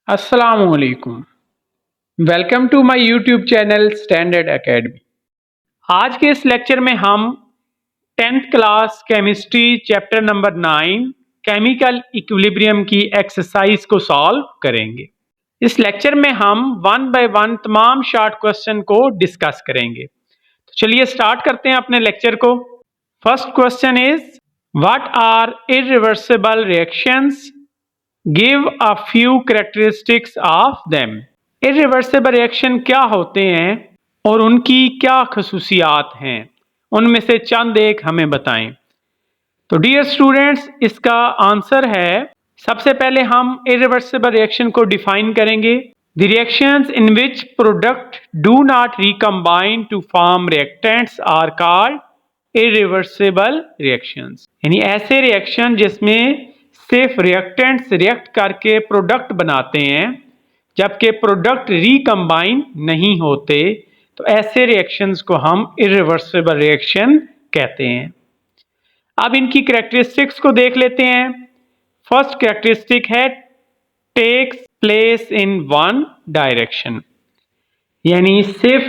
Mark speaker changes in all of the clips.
Speaker 1: अस्सलामुअलैकुम। Welcome to my YouTube channel Standard Academy. आज के इस लेक्चर में हम 10th class chemistry chapter number 9 chemical equilibrium की एक्सरसाइज को सॉल्व करेंगे। इस लेक्चर में हम वन बाय वन तमाम शॉर्ट क्वेश्चन को डिस्कस करेंगे। तो चलिए स्टार्ट करते हैं अपने लेक्चर को। First question is what are irreversible reactions? Give a few characteristics of them. Irreversible reaction क्या होते हैं और उनकी क्या खसूसियात हैं, उनमें से चंद एक हमें बताएं। तो डियर स्टूडेंट्स, इसका आंसर है, सबसे पहले हम इरिवर्सिबल रिएक्शन को डिफाइन करेंगे। The reactions in which product do not recombine to form reactants are called irreversible reactions. यानी ऐसे रिएक्शन जिसमें सिर्फ रिएक्टेंट्स रिएक्ट करके प्रोडक्ट बनाते हैं जबकि प्रोडक्ट रिकम्बाइन नहीं होते, तो ऐसे रिएक्शंस को हम इरिवर्सिबल रिएक्शन कहते हैं। अब इनकी कैरेक्टरिस्टिक्स को देख लेते हैं। फर्स्ट कैरेक्टरिस्टिक है takes place in one direction, यानी सिर्फ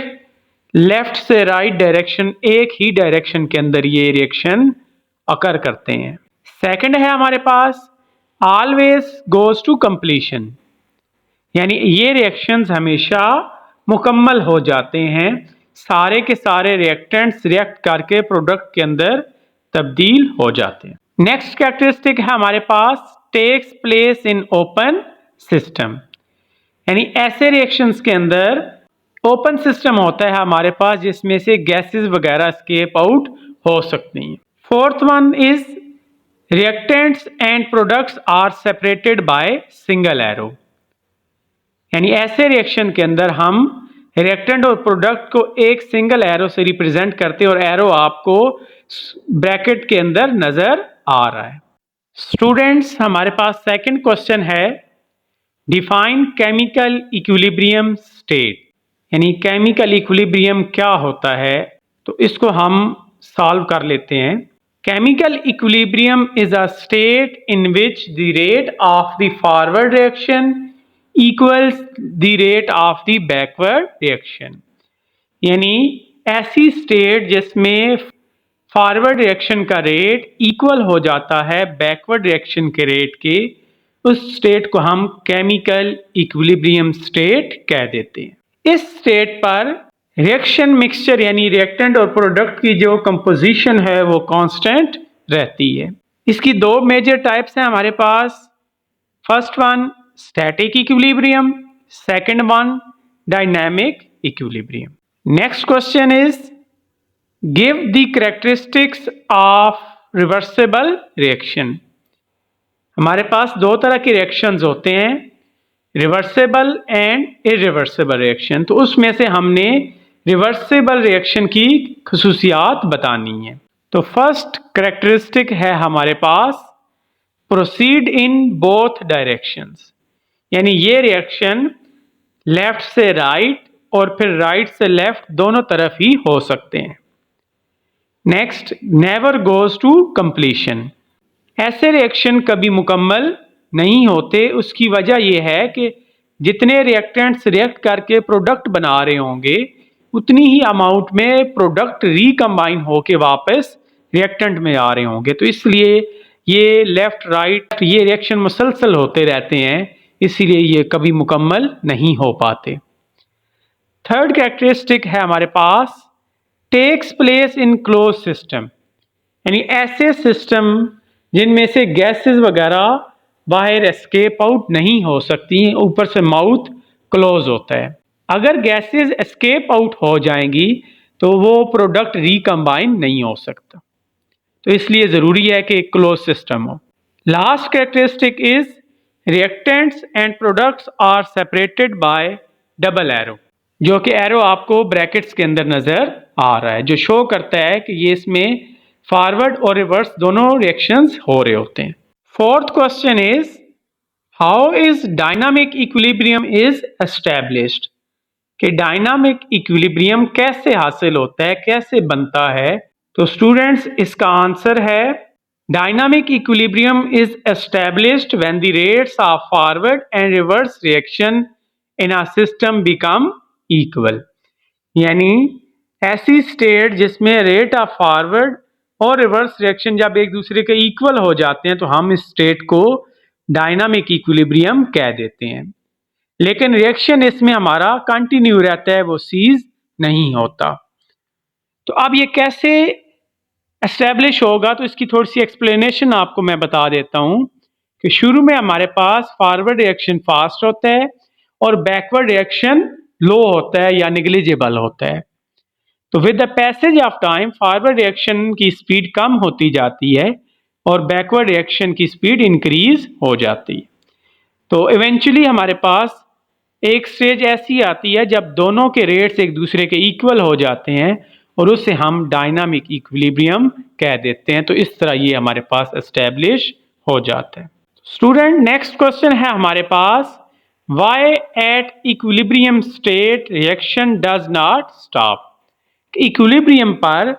Speaker 1: लेफ्ट से राइट डायरेक्शन, एक ही डायरेक्शन के अंदर ये रिएक्शन अकर करते हैं। सेकंड है हमारे पास ऑलवेज गोज टू कंप्लीशन, यानी ये रिएक्शंस हमेशा मुकम्मल हो जाते हैं, सारे के सारे रिएक्टेंट्स रिएक्ट करके प्रोडक्ट के अंदर तब्दील हो जाते हैं। नेक्स्ट कैरेक्टरिस्टिक है हमारे पास takes place in open system, यानी ऐसे रिएक्शंस के अंदर ओपन सिस्टम होता है हमारे पास जिसमें से गैसेस वगैरह स्केप आउट हो सकती हैं। Fourth one is reactants and products are separated by single arrow, यानी ऐसे रिएक्शन के अंदर हम रिएक्टेंट और प्रोडक्ट को एक सिंगल एरो से रिप्रेजेंट करते हैं और एरो आपको ब्रैकेट के अंदर नजर आ रहा है। स्टूडेंट्स, हमारे पास सेकंड क्वेश्चन है डिफाइन केमिकल इक्विलिब्रियम स्टेट, यानी केमिकल इक्विलिब्रियम क्या होता है, तो इसको हम सॉल्व कर लेते हैं। Chemical equilibrium is a state in which the rate of the forward reaction equals the rate of the backward reaction, यानी ऐसी स्टेट जिसमें फॉरवर्ड रिएक्शन का रेट इक्वल हो जाता है बैकवर्ड रिएक्शन के रेट के, उस स्टेट को हम केमिकल इक्विलिब्रियम स्टेट कह देते हैं। इस स्टेट पर रिएक्शन मिक्सचर यानी रिएक्टेंट और प्रोडक्ट की जो कंपोजिशन है वो कांस्टेंट रहती है। इसकी दो मेजर टाइप्स हैं हमारे पास। First one static equilibrium, second one dynamic equilibrium. Next question is give the characteristics of reversible reaction. हमारे पास दो तरह के रिएक्शंस होते हैं, रिवर्सिबल एंड इरिवर्सिबल रिएक्शन। तो उसमें से हमने रिवर्सिबल रिएक्शन की खसूसियात बतानी है। तो फर्स्ट कैरेक्टरिस्टिक है हमारे पास प्रोसीड इन बोथ डायरेक्शंस, यानी ये रिएक्शन लेफ्ट से राइट और फिर राइट से लेफ्ट दोनों तरफ ही हो सकते हैं। Next never goes to completion, ऐसे रिएक्शन कभी मुकम्मल नहीं होते। उसकी वजह यह है कि जितने रिएक्टेंट्स रिएक्ट करके प्रोडक्ट बना रहे होंगे उतनी ही अमाउंट में प्रोडक्ट रिकम्बाइन होके वापस रिएक्टेंट में आ रहे होंगे, तो इसलिए ये लेफ्ट राइट ये रिएक्शन मुसलसल होते रहते हैं, इसीलिए ये कभी मुकम्मल नहीं हो पाते। थर्ड कैरेक्टरिस्टिक है हमारे पास takes place in close system, यानी ऐसे सिस्टम जिनमें से गैसेस वगैरह बाहर एस्केप आउट नहीं हो सकती, ऊपर से माउथ क्लोज होता है। अगर गैसेस एस्केप आउट हो जाएंगी तो वो प्रोडक्ट रिकम्बाइन नहीं हो सकता, तो इसलिए ज़रूरी है कि क्लोज सिस्टम हो। Last characteristic is reactants and products are separated by double arrow, जो कि एरो आपको ब्रैकेट्स के अंदर नजर आ रहा है, जो शो करता है कि ये इसमें फॉरवर्ड और रिवर्स दोनों रिएक्शंस हो रहे होते हैं। Fourth question is how is dynamic equilibrium is established, कि डायनामिक इक्विलिब्रियम कैसे हासिल होता है, कैसे बनता है। तो स्टूडेंट्स, इसका आंसर है Dynamic equilibrium is established when the rates of forward and reverse reaction in a system become equal. यानी ऐसी स्टेट जिसमें रेट ऑफ फॉरवर्ड और रिवर्स रिएक्शन जब एक दूसरे के इक्वल हो जाते हैं तो हम इस स्टेट को डायनामिक इक्विलिब्रियम कह देते हैं। लेकिन रिएक्शन इसमें हमारा कंटिन्यू रहता है, वो सीज नहीं होता। तो अब ये कैसे एस्टेब्लिश होगा, तो इसकी थोड़ी सी एक्सप्लेनेशन आपको मैं बता देता हूं कि शुरू में हमारे पास फॉरवर्ड रिएक्शन फास्ट होता है और बैकवर्ड रिएक्शन लो होता है या निग्लिजिबल होता है। तो with the passage of time forward reaction की स्पीड कम होती जाती है और बैकवर्ड रिएक्शन की स्पीड इंक्रीज हो जाती है। तो इवेंचुअली हमारे पास एक स्टेज ऐसी आती है जब दोनों के रेट्स एक दूसरे के इक्वल हो जाते हैं और उसे हम डायनामिक इक्विलिब्रियम कह देते हैं। तो इस तरह ये हमारे पास एस्टेब्लिश हो जाता है। स्टूडेंट, नेक्स्ट क्वेश्चन है हमारे पास, why at equilibrium state reaction does not stop. Equilibrium पर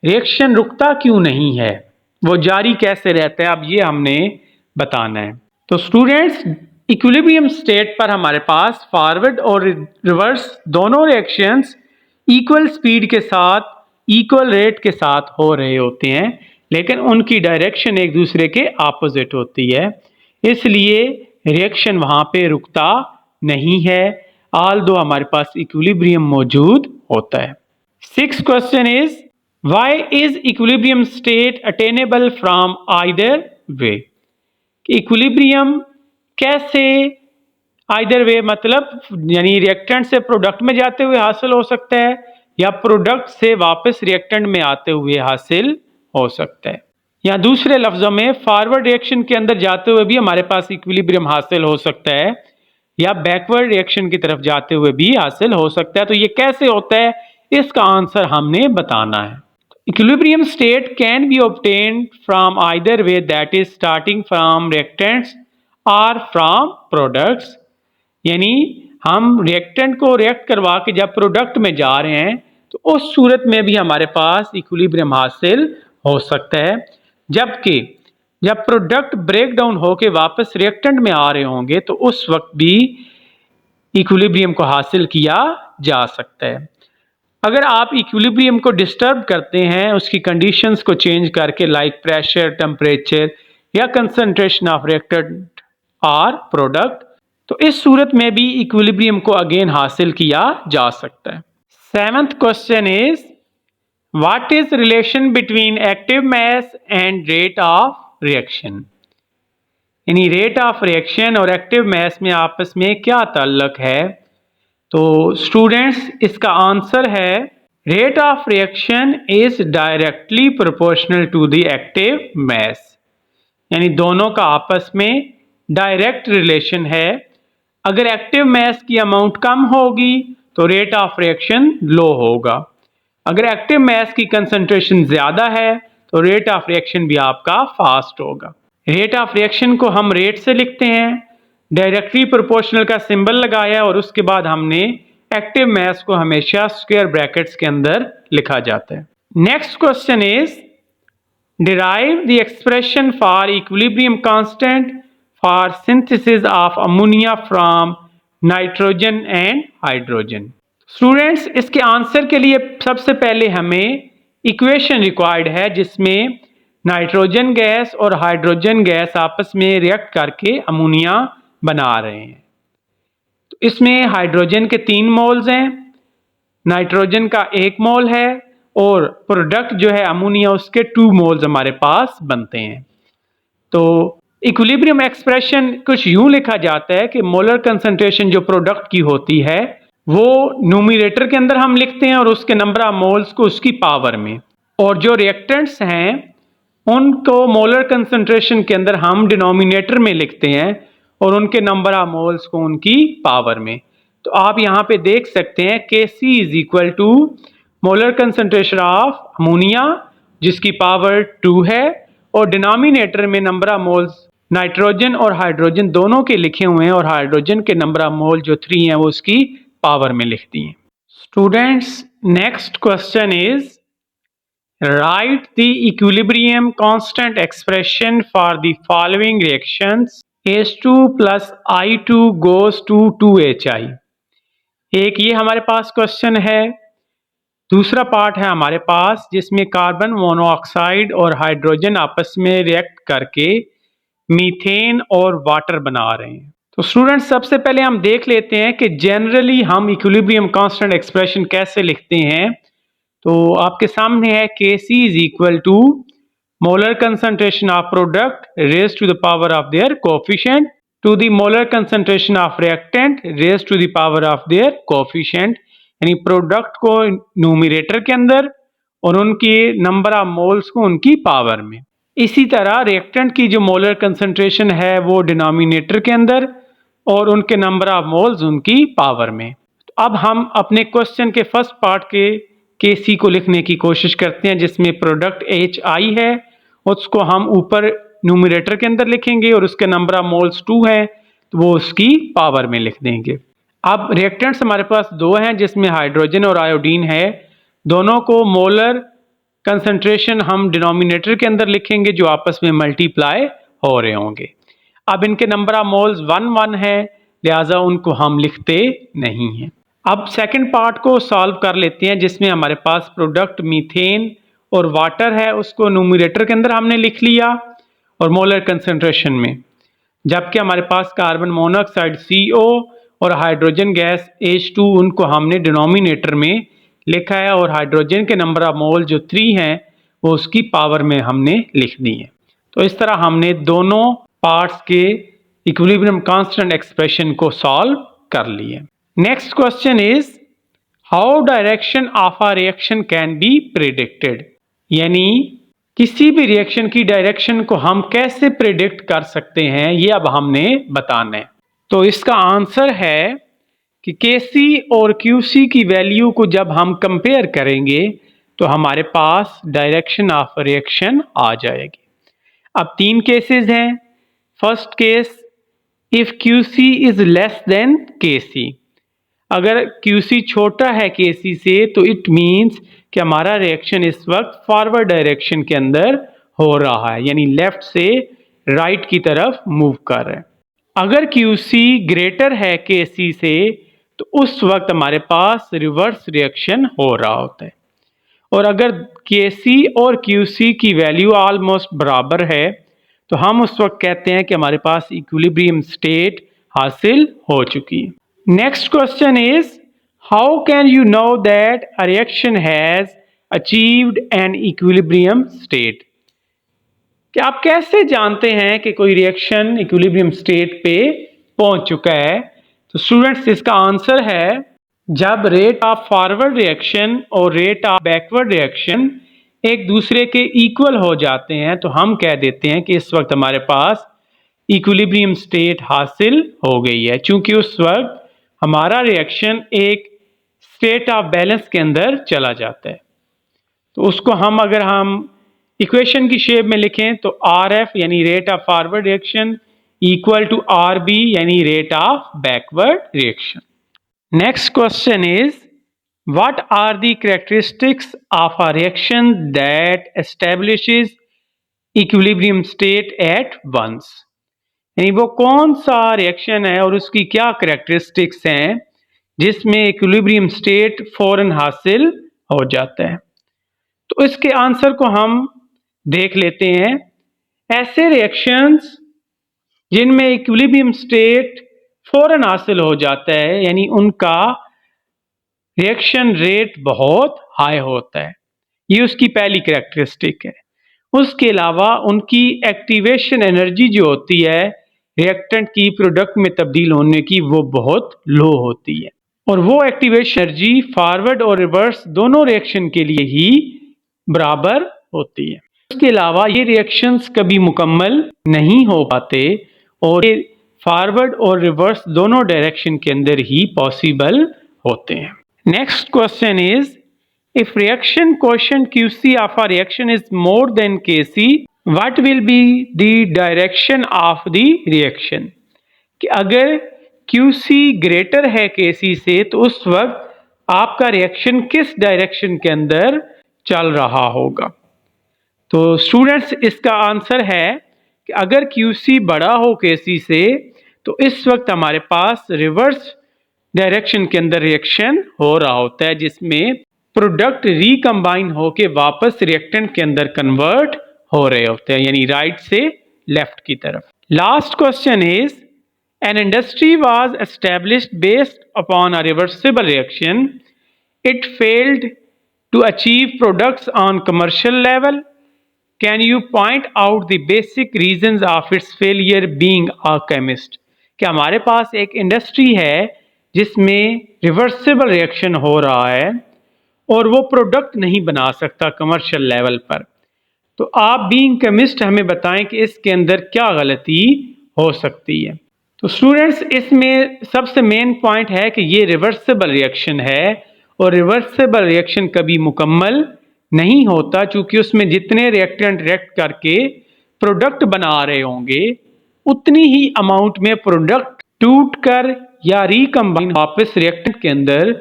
Speaker 1: रिएक्शन रुकता क्यों नहीं है, वो जारी कैसे रहता है, अब ये हमने बताना है। तो स्टूडेंट्स, इक्विलिब्रियम स्टेट पर हमारे पास फॉरवर्ड और रिवर्स दोनों रिएक्शंस इक्वल स्पीड के साथ इक्वल रेट के साथ हो रहे होते हैं, लेकिन उनकी डायरेक्शन एक दूसरे के ऑपोजिट होती है, इसलिए रिएक्शन वहां पे रुकता नहीं है, ऑल्दो हमारे पास इक्विलिब्रियम मौजूद होता है। Sixth question is, why is equilibrium state attainable from either way. Equilibrium कैसे आइदर वे मतलब यानी रिएक्टेंट से प्रोडक्ट में जाते हुए हासिल हो सकता है या प्रोडक्ट से वापस रिएक्टेंट में आते हुए हासिल हो सकता है, या दूसरे लफ्जों में फॉरवर्ड रिएक्शन के अंदर जाते हुए भी हमारे पास इक्विलिब्रियम हासिल हो सकता है या बैकवर्ड रिएक्शन की तरफ जाते हुए भी हासिल हो सकता है। तो ये कैसे होता है, इसका आंसर हमने बताना है। Equilibrium state can be obtained from either way, that is starting from reactants और फ्रॉम प्रोडक्ट्स। यानी हम रिएक्टेंट को रिएक्ट करवा के जब प्रोडक्ट में जा रहे हैं तो उस सूरत में भी हमारे पास इक्विलिब्रियम हासिल हो सकता है, जबकि जब प्रोडक्ट ब्रेक डाउन होके वापस रिएक्टेंट में आ रहे होंगे तो उस वक्त भी इक्विलिब्रियम को हासिल किया जा सकता है। अगर आप इक्विलिब्रियम को डिस्टर्ब करते हैं उसकी कंडीशंस को चेंज करके, लाइक प्रेशर, टेम्परेचर या कंसंट्रेशन ऑफ रिएक्टेंट और प्रोडक्ट, तो इस सूरत में भी इक्विलिब्रियम को अगेन हासिल किया जा सकता है। Seventh question is, what is relation between active mass and rate of reaction. यानी रेट ऑफ रिएक्शन और एक्टिव मास में आपस में क्या ताल्लुक है। तो स्टूडेंट्स, इसका आंसर है rate of reaction is directly proportional to the active mass. यानी दोनों का आपस में डायरेक्ट रिलेशन है। अगर एक्टिव मास की अमाउंट कम होगी तो रेट ऑफ रिएक्शन लो होगा, अगर एक्टिव मास की कंसंट्रेशन ज्यादा है तो रेट ऑफ रिएक्शन भी आपका फास्ट होगा। रेट ऑफ रिएक्शन को हम रेट से लिखते हैं, डायरेक्टली प्रोपोर्शनल का सिंबल लगाया और उसके बाद हमने एक्टिव मास को हमेशा स्क्वायर ब्रैकेट्स के अंदर लिखा जाता है। Next question is, derive the expression for equilibrium constant for synthesis of ammonia from nitrogen and hydrogen. Students, इसके आंसर के लिए सबसे पहले हमें इक्वेशन रिक्वायर्ड है जिसमें नाइट्रोजन गैस और हाइड्रोजन गैस आपस में रिएक्ट करके अमोनिया बना रहे हैं। तो इसमें हाइड्रोजन के 3 मोल्स हैं, नाइट्रोजन का 1 मोल है और प्रोडक्ट जो है अमोनिया उसके 2 मोल्स हमारे पास बनते हैं। तो इक्विलिब्रियम एक्सप्रेशन कुछ यूं लिखा जाता है कि मोलर कंसंट्रेशन जो प्रोडक्ट की होती है वो न्यूमरेटर के अंदर हम लिखते हैं और उसके नंबर ऑफ मोल्स को उसकी पावर में, और जो रिएक्टेंट्स हैं उनको मोलर कंसंट्रेशन के अंदर हम डिनोमिनेटर में लिखते हैं और उनके नंबर ऑफ मोल्स को उनकी पावर में। तो आप यहाँ पे देख सकते हैं Kc is equal to molar concentration of ammonia जिसकी पावर 2 है और डिनोमिनेटर में नंबर ऑफ मोल्स नाइट्रोजन और हाइड्रोजन दोनों के लिखे हुए हैं और हाइड्रोजन के नंबर ऑफ मोल जो 3 हैं वो उसकी पावर में लिख दिए। Students, next question is, Write the equilibrium constant expression for the following reactions. H2 plus I2 goes to 2HI। एक ये हमारे पास क्वेश्चन है। दूसरा पार्ट है हमारे पास जिसमें कार्बन मोनोऑक्साइड और हाइड्रोजन आपस में रिएक्ट करके मीथेन और वाटर बना रहे हैं। तो स्टूडेंट्स सबसे पहले हम देख लेते हैं कि जनरली हम इक्विलिब्रियम कांस्टेंट एक्सप्रेशन कैसे लिखते हैं। तो आपके सामने है Kc is equal to molar concentration of product raise to the power of their coefficient to the molar concentration of reactant raise to the power of their coefficient, यानी product को numerator के अंदर और उनके नंबर ऑफ मोल्स को उनकी power में। इसी तरह रिएक्टेंट की जो मोलर कंसंट्रेशन है वो डिनोमिनेटर के अंदर और उनके नंबर ऑफ मोल्स उनकी पावर में। तो अब हम अपने क्वेश्चन के फर्स्ट पार्ट के Kc को लिखने की कोशिश करते हैं जिसमें प्रोडक्ट HI है, उसको हम ऊपर न्यूमरेटर के अंदर लिखेंगे और उसके नंबर ऑफ मोल्स 2 है तो वो उसकी पावर में लिख देंगे। अब रिएक्टेंट्स हमारे पास दो हैं जिसमें हाइड्रोजन और आयोडीन है, दोनों को मोलर कंसंट्रेशन हम डिनोमिनेटर के अंदर लिखेंगे जो आपस में मल्टीप्लाई हो रहे होंगे। अब इनके नंबर ऑफ मोल्स 1 है, लिहाजा उनको हम लिखते नहीं हैं। अब सेकंड पार्ट को सॉल्व कर लेते हैं जिसमें हमारे पास प्रोडक्ट मीथेन और वाटर है, उसको न्यूमरेटर के अंदर हमने लिख लिया और मोलर कंसंट्रेशन में, जबकि हमारे पास कार्बन मोनोऑक्साइड CO और हाइड्रोजन गैस H2 उनको हमने डिनोमिनेटर में लिखा है और हाइड्रोजन के नंबर ऑफ मोल जो 3 हैं वो उसकी पावर में हमने लिख दी है। तो इस तरह हमने दोनों पार्ट्स के इक्विलिब्रियम कांस्टेंट एक्सप्रेशन को सॉल्व कर लिए। Next question is how direction of a reaction can be predicted, यानी किसी भी रिएक्शन की डायरेक्शन को हम कैसे प्रिडिक्ट कर सकते हैं ये अब हमने बताना है। तो इसका आंसर है कि Kc और Qc की वैल्यू को जब हम कंपेयर करेंगे तो हमारे पास डायरेक्शन ऑफ रिएक्शन आ जाएगी। अब 3 केसेस हैं। First case, if Qc is less than Kc, अगर Qc छोटा है Kc से तो इट मीन्स कि हमारा रिएक्शन इस वक्त फॉरवर्ड डायरेक्शन के अंदर हो रहा है, यानी लेफ्ट से राइट की तरफ मूव कर रहा है। अगर Qc ग्रेटर है Kc से तो उस वक्त हमारे पास रिवर्स रिएक्शन हो रहा होता है। और अगर Kc और Qc की वैल्यू ऑलमोस्ट बराबर है तो हम उस वक्त कहते हैं कि हमारे पास इक्विलिब्रियम स्टेट हासिल हो चुकी है। Next question is how can you know that a reaction has achieved an equilibrium state, कि आप कैसे जानते हैं कि कोई रिएक्शन इक्विलिब्रियम स्टेट पे पहुंच चुका है। तो स्टूडेंट्स इसका आंसर है जब रेट ऑफ फॉरवर्ड रिएक्शन और रेट ऑफ बैकवर्ड रिएक्शन एक दूसरे के इक्वल हो जाते हैं तो हम कह देते हैं कि इस वक्त हमारे पास इक्विलिब्रियम स्टेट हासिल हो गई है, क्योंकि उस वक्त हमारा रिएक्शन एक स्टेट ऑफ बैलेंस के अंदर चला जाता है। तो उसको हम अगर हम इक्वेशन की शेप में लिखें तो RF यानी rate of forward reaction equal to RB यानी rate of backward reaction. Next question is what are the characteristics of a reaction that establishes equilibrium state at once, यानी वो कौन सा रिएक्शन है और उसकी क्या कैरेक्टरिस्टिक्स हैं जिसमें इक्विलिब्रियम स्टेट फौरन हासिल हो जाता है। तो इसके आंसर को हम देख लेते हैं। ऐसे रिएक्शंस जिनमें इक्विलिब्रियम स्टेट फौरन हासिल हो जाता है, यानी उनका रिएक्शन रेट बहुत हाई होता है, ये उसकी पहली कैरेक्टरिस्टिक है। उसके अलावा उनकी एक्टिवेशन एनर्जी जो होती है रिएक्टेंट की प्रोडक्ट में तब्दील होने की वो बहुत लो होती है, और वो एक्टिवेशन एनर्जी फॉरवर्ड और रिवर्स दोनों रिएक्शन के लिए ही बराबर होती है। उसके अलावा ये रिएक्शंस कभी मुकम्मल नहीं हो पाते और ये फॉरवर्ड और रिवर्स दोनों डायरेक्शन के अंदर ही पॉसिबल होते हैं। Next question is if reaction coefficient QC of a reaction is more than Kc what will be the direction of the reaction, कि अगर QC ग्रेटर है Kc से तो उस वक्त आपका रिएक्शन किस डायरेक्शन के अंदर चल रहा होगा। तो स्टूडेंट्स इसका आंसर है कि अगर QC बड़ा हो KC से तो इस वक्त हमारे पास रिवर्स डायरेक्शन के अंदर रिएक्शन हो रहा होता है, जिसमें प्रोडक्ट रिकम्बाइन होके वापस रिएक्टेंट के अंदर कन्वर्ट हो रहे होते हैं, यानी राइट से लेफ्ट की तरफ। Last question is an industry was established based upon a reversible reaction, it failed to achieve products on commercial level. Can you point out the basic reasons of its failure being a chemist? कि हमारे पास एक industry है जिसमें reversible reaction हो रहा है और वो प्रोडक्ट नहीं बना सकता कमर्शियल लेवल पर, तो आप बीइंग केमिस्ट हमें बताएं कि इसके अंदर क्या गलती हो सकती है। तो स्टूडेंट्स इसमें सबसे मेन पॉइंट है कि ये रिवर्सिबल रिएक्शन है और रिवर्सिबल रिएक्शन कभी मुकम्मल नहीं होता, चूंकि उसमें जितने रिएक्टेंट रिएक्ट करके प्रोडक्ट बना रहे होंगे उतनी ही अमाउंट में प्रोडक्ट टूटकर या रिकम्बाइन वापस रिएक्टेंट के अंदर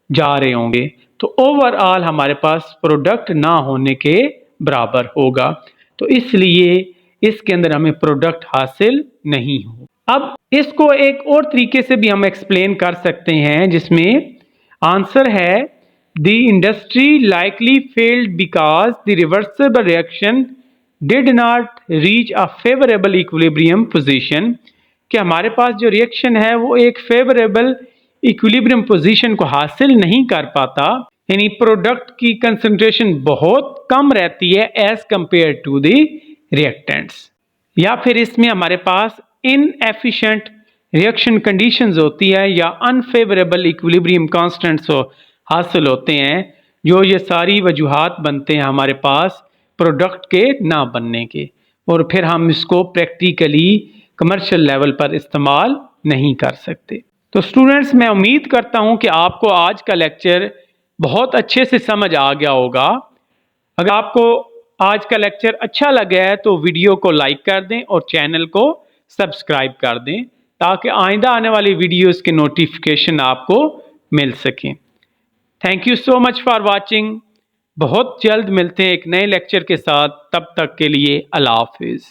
Speaker 1: जा रहे होंगे, तो ओवरऑल हमारे पास प्रोडक्ट ना होने के बराबर होगा। तो इसलिए इसके अंदर हमें प्रोडक्ट हासिल नहीं हो। अब इसको एक और तरीके से भी हम एक्सप्लेन कर सकते हैं, जिसमें आंसर है the industry likely failed because the reversible reaction did not reach a favourable equilibrium position, कि हमारे पास जो रिएक्शन है वो एक फेवरेबल इक्विलिब्रियम पोजीशन को हासिल नहीं कर पाता, यानी प्रोडक्ट की कंसंट्रेशन बहुत कम रहती है as compare to the reactants, या फिर इसमें हमारे पास इनएफिशिएंट रिएक्शन कंडीशंस होती है या अनफेवरेबल इक्विलिब्रियम कांस्टेंट्स हासिल होते हैं, जो ये सारी वजूहात बनते हैं हमारे पास प्रोडक्ट के ना बनने के, और फिर हम इसको प्रैक्टिकली कमर्शियल लेवल पर इस्तेमाल नहीं कर सकते। तो स्टूडेंट्स मैं उम्मीद करता हूँ कि आपको आज का लेक्चर बहुत अच्छे से समझ आ गया होगा। अगर आपको आज का लेक्चर अच्छा लगा है तो वीडियो को लाइक कर दें और चैनल को सब्सक्राइब कर दें, ताकि आइंदा आने वाली वीडियोस के नोटिफिकेशन आपको मिल सकें। Thank you so much for watching. बहुत जल्द मिलते हैं एक नए लेक्चर के साथ, तब तक के लिए अल्लाह हाफिज़।